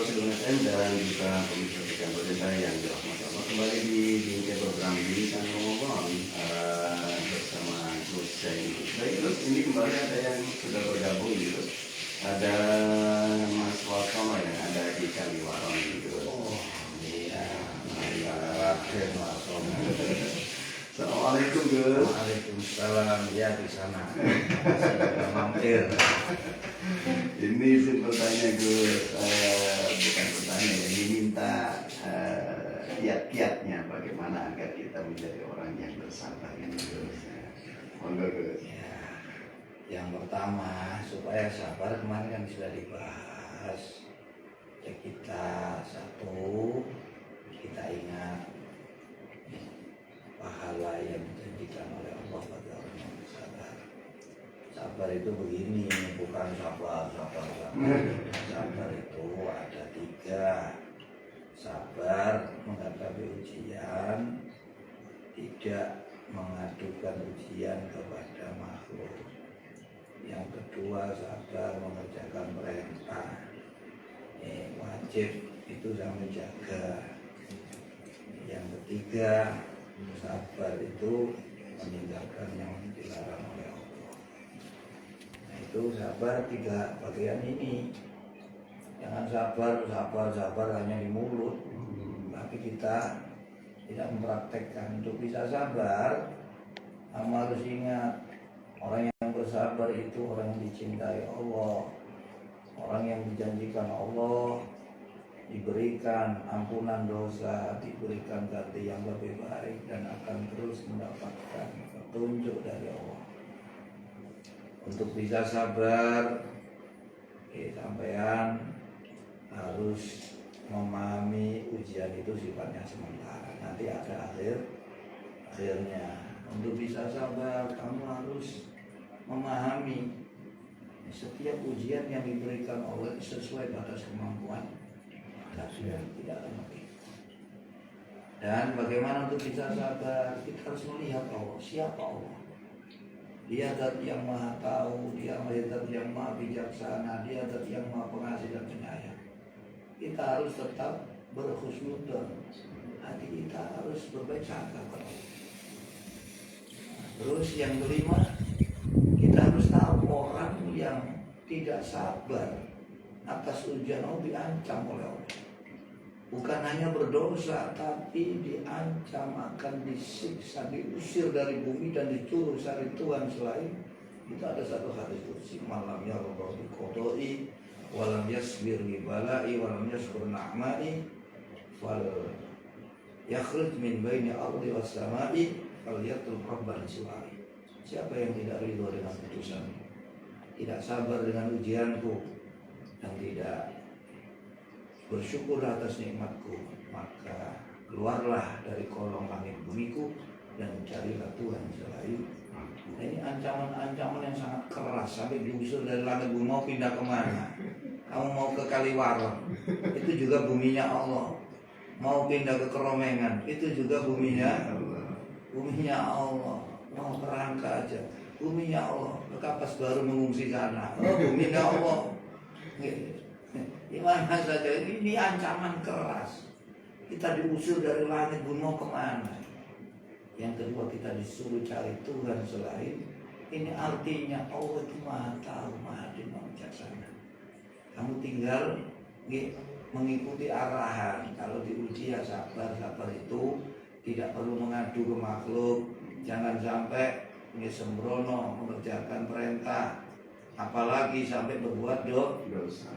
Film FM dan juga pemirsa sekian berita yang dirahmati Allah, kembali di bingkai program Bincang Ramadan bersama Gus Zaini. Baik Gus, ini kembali ada yang sudah bergabung gitu. Ada Mas Walkono yang ada di Kaliwaron gitu. Oh Iya, Raden Walkono. Assalamualaikum Gus. Waalaikumsalam, ya di sana. Saya mampir. Ini simpel tanya Gus, bukan pertanyaan, yang diminta kiat-kiatnya bagaimana agar kita menjadi orang yang bersabar ini Gus. Monggo Gus. Ya, yang pertama supaya sabar kemarin kan sudah dibahas. Ya kita ingat pahala yang dijanjikan oleh Allah bagi orang yang bersabar. Sabar itu begini, bukan sabar. Sabar itu ada 3. Sabar menghadapi ujian, tidak mengadukan ujian kepada makhluk. Yang kedua, sabar mengerjakan perintah. Wajib itu sama jaga. Yang ketiga, sabar itu meninggalkan yang dilarang oleh Allah. Nah itu sabar 3 bagian ini. Jangan sabar hanya di mulut, tapi kita tidak mempraktekkan. Untuk bisa sabar, kamu harus ingat, orang yang bersabar itu orang yang dicintai Allah, orang yang dijanjikan Allah diberikan ampunan dosa, diberikan ganti yang lebih baik, dan akan terus mendapatkan petunjuk dari Allah. Untuk bisa sabar, sampean harus memahami ujian itu sifatnya sementara, nanti ada akhirnya. Untuk bisa sabar, kamu harus memahami setiap ujian yang diberikan Allah sesuai batas kemampuan, tidak lebih. Dan bagaimana untuk bisa sabar, kita harus melihat Allah, siapa Allah. Dia zat yang maha tahu, dia zat yang maha bijaksana, dia zat yang maha pengasih dan penyayang. Kita harus tetap berhusnudzon, hati kita harus berbaik sangka kepada Allah. Terus yang kelima, kita harus tahu orang yang tidak sabar atas ujian Allah diancam oleh Allah. Bukan hanya berdosa, tapi diancam akan disiksa, diusir dari bumi dan disuruh cari Tuhan selain. Itu ada satu hadis kursi, malam ya Allah biqodoi, walam yasbir libalai, walam yasbir na'mai, fal yakhruj min baini ardi was samai, fal yatul rabban siwai. Siapa yang tidak ridho dengan putusan, tidak sabar dengan ujianku, dan tidak bersyukur atas nikmatku, maka keluarlah dari kolong langit bumiku dan carilah Tuhan selain. Ini ancaman-ancaman yang sangat keras, sampai diusir dari langit bumi. Mau pindah kemana? Kamu mau ke Kaliwaron, itu juga buminya Allah. Mau pindah ke Keromengan, itu juga buminya Allah. Mau ke Rangka aja, buminya Allah. Ke Kapas Baru mengungsi sana, buminya Allah. Gimana saja, ini ancaman keras. Kita diusir dari langit bumi, mau kemana? Yang kedua, kita disuruh cari Tuhan selain. Ini artinya Allah itu maha tahu, maha bijaksana. Kamu tinggal mengikuti arahan. Kalau diuji ya sabar itu tidak perlu mengadu ke makhluk. Jangan sampai sembrono mengerjakan perintah, apalagi sampai berbuat dosa.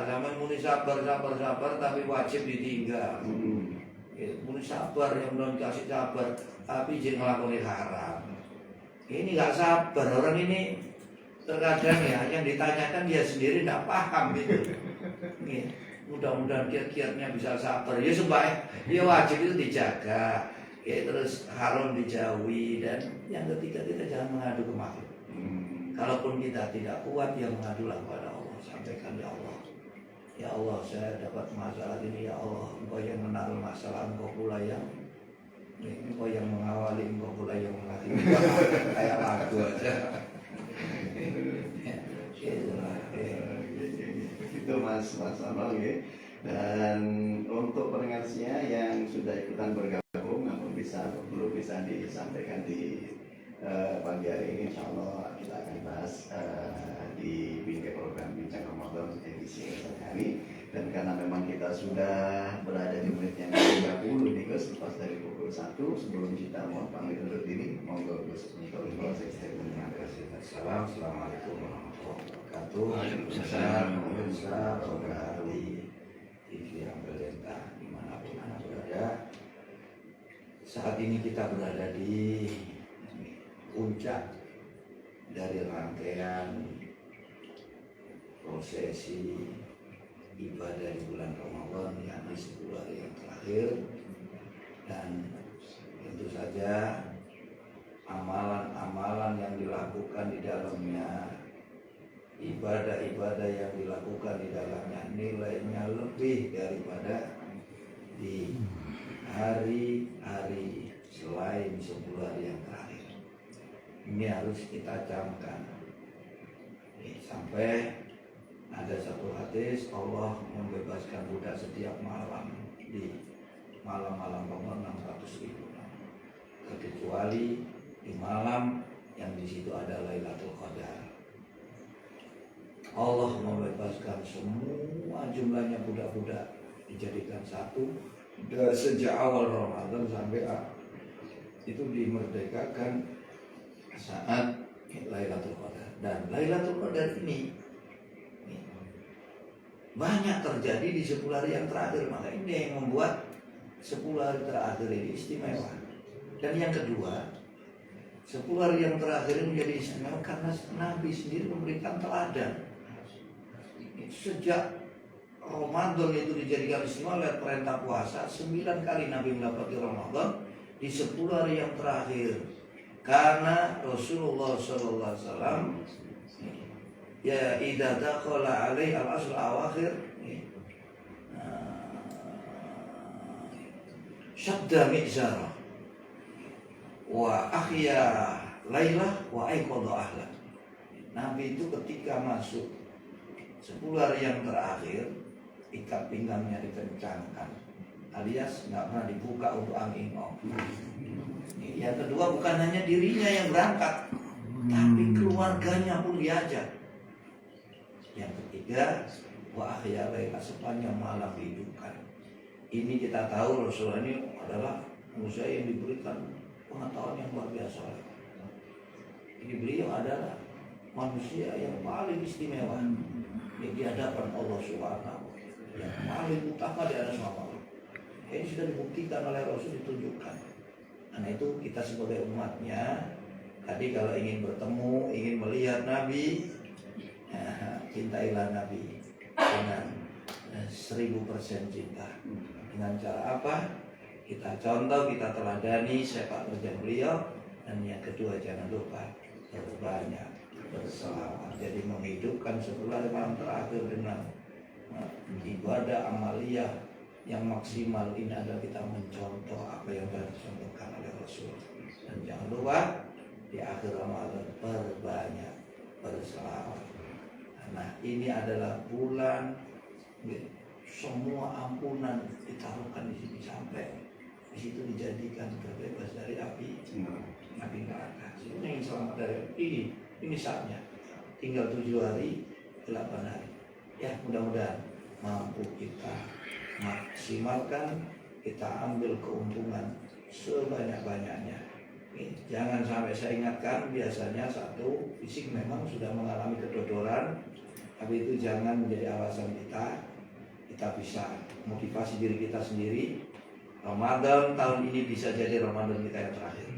Sampai muni sabar tapi wajib ditinggal. Muni sabar yang belum dikasih sabar tapi jadi ngelakuin haram. Ini nggak sabar orang ini. Terkadang ya yang ditanyakan dia sendiri tidak paham gitu. Mudah-mudahan kiat-kiatnya bisa sabar. Ya sebaik, ya wajib itu dijaga. Terus haram dijauhi. Dan yang ketiga, kita jangan mengadu ke makhluk. Kalaupun kita tidak kuat, ya mengadulah kepada Allah. Sampaikan, ya Allah, ya Allah, saya dapat masalah ini, ya Allah, Engkau yang menaruh masalah, Engkau pula yang mengawali, Engkau pula yang mengakhiri. Kayak lagu aja. itu Mas Anwar ya. Dan untuk pendengarnya yang sudah ikutan bergabung namun belum bisa disampaikan di pagi hari ini, insya Allah kita akan bahas di bingkai program Bincang Ramadan edisi hari. Dan karena memang kita sudah berada di menit yang 30 nih Gus, lepas dari pukul 1, sebelum kita mau pamit undur diri, monggo Gus untuk proses statement. Terima kasih. Assalamualaikum warahmatullahi wabarakatuh. Waalaikumsalam. Pemirsa program di TV yang berlimpah dimanapun Anda berada. Saat ini kita berada di puncak dari rangkaian prosesi ibadah di bulan Ramadan yang di 10 hari yang terakhir, dan tentu saja amalan-amalan yang dilakukan di dalamnya, ibadah-ibadah yang dilakukan di dalamnya nilainya lebih daripada di hari-hari selain 10 hari yang terakhir. Ini harus kita camkan. Sampai ada satu hadis, Allah membebaskan budak setiap malam di malam-malam Ramadan 600.000, kecuali di malam yang di situ ada Lailatul Qadar. Allah membebaskan semua jumlahnya budak-budak dijadikan satu dari sejak awal Ramadan sampai akhir. Itu dimerdekakan saat Lailatul Qadar. Dan Lailatul Qadar ini banyak terjadi di 10 hari yang terakhir, maka ini yang membuat 10 hari terakhir ini istimewa. Dan yang kedua, 10 hari yang terakhir ini menjadi istimewa karena Nabi sendiri memberikan teladan. Sejak Ramadan itu dijadikan istimewa oleh perintah puasa, 9 kali Nabi mendapati Ramadan di 10 hari yang terakhir. Karena Rasulullah SAW ya idza dakhala alaihi al-ashr awakhir syadda mi'zara wa ahya lailah wa aiqadha ahla. Nabi itu ketika masuk 10 hari yang terakhir, ikat pinggangnya dikencangkan, alias nggak pernah dibuka untuk angin. Yang kedua, bukan hanya dirinya yang berangkat, tapi keluarganya pun diajak. Yang ketiga, wa ahya lailah, sepanjang malam dihidupkan. Ini kita tahu Rasulullah ini adalah manusia yang diberikan pengetahuan yang luar biasa. Jadi beliau adalah manusia yang paling istimewa di hadapan Allah Subhanahu, yang paling utama di atas semua. Ini sudah dibuktikan oleh Rasul, ditunjukkan. Karena itu kita sebagai umatnya, tadi kalau ingin bertemu, ingin melihat Nabi, cintailah Nabi dengan 1000% cinta. Dengan cara apa? Kita contoh, kita teladani sepak terjang beliau. Dan yang kedua, jangan lupa berbanyak berselawat. Jadi menghidupkan 10 hari malam terakhir dengan ibadah amaliyah yang maksimal ini adalah kita mencontoh apa yang telah dicontohkan oleh Rasul. Dan jangan lupa di akhir Ramadan berbanyak berselawat. Nah, ini adalah bulan semua ampunan ditaruhkan di sini, sampai di situ dijadikan terbebas dari api neraka. Ini yang selamat dari ini saatnya. Tinggal 7 hari, 8 hari. Ya, mudah-mudahan mampu kita maksimalkan, kita ambil keuntungan sebanyak-banyaknya. Jangan sampai, saya ingatkan, biasanya satu, fisik memang sudah mengalami kedodoran, tapi itu jangan menjadi alasan kita bisa motivasi diri kita sendiri. Ramadan tahun ini bisa jadi Ramadan kita yang terakhir.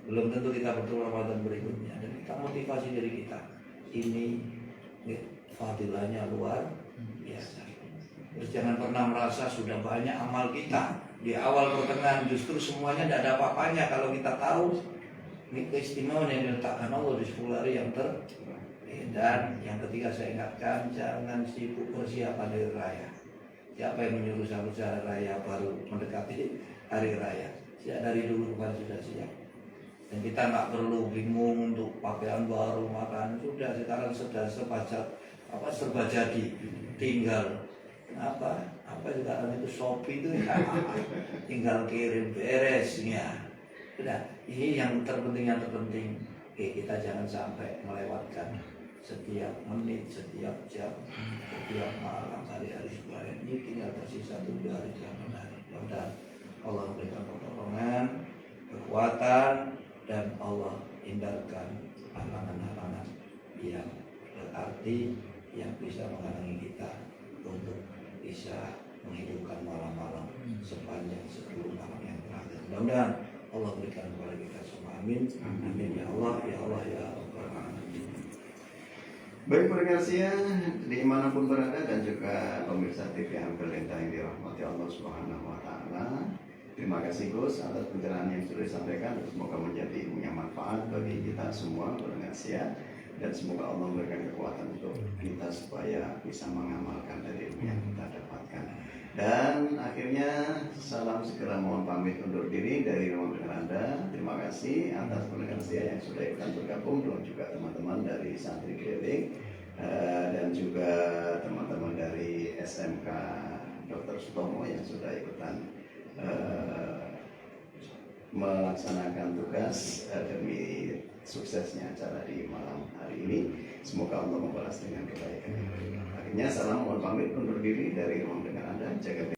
Belum tentu kita bertemu Ramadan berikutnya, dan kita motivasi diri kita. Ini fadilahnya luar biasa. Terus jangan pernah merasa sudah banyak amal kita di awal pertengahan, justru semuanya tidak ada apa-apanya kalau kita tahu ini keistimewaan yang diletakkan Allah di 10 hari yang terakhir. Dan yang ketiga, saya ingatkan, jangan sibuk persiapan hari raya. Siapa yang menyuruh sahur hari raya baru mendekati hari raya? Sejak dari dulu kan sudah siap. Dan kita nggak perlu bingung untuk pakaian baru, makan. Sudah, sekarang sudah apa serba jadi, tinggal apa sekarang itu Shopee itu ya, tinggal kirim beres ya. Udah, ini yang terpenting. Oke, kita jangan sampai melewatkan setiap menit, setiap jam, setiap malam, hari-hari sebulan ini tinggal tersisa 7 hari Ramadan. Mudah-mudahan Allah memberikan pertolongan, kekuatan, dan Allah hindarkan halangan-halangan yang berarti yang bisa menghalangi kita untuk bisa menghidupkan malam-malam sepanjang 10 malam yang terakhir. Mudah-mudahan Allah berikan kepada kita semua. Amin. Amin ya Allah, ya Allah, ya Rabbal Alamin. Baik pendengar Sia, dimanapun berada dan juga pemirsa TV yang berlintah yang dirahmati Allah Subhanahu Wa Taala. Terima kasih Gus atas pencerahan yang sudah disampaikan. Semoga menjadi ilmu yang manfaat bagi kita semua pendengar Sia, dan semoga Allah memberikan kekuatan untuk kita supaya bisa mengamalkan dari ilmu yang kita dapatkan. Dan akhirnya salam segera mohon pamit undur diri dari ruang dengar Anda. Terima kasih atas pendengar Sia yang sudah ikutan bergabung, dan juga teman-teman dari Santri Keliling dan juga teman-teman dari SMK Dr. Sutomo yang sudah ikutan melaksanakan tugas demi suksesnya acara di malam hari ini. Semoga Allah membalas dengan kebaikan. Akhirnya salam mohon pamit undur diri dari ruang dengar Anda. Jaga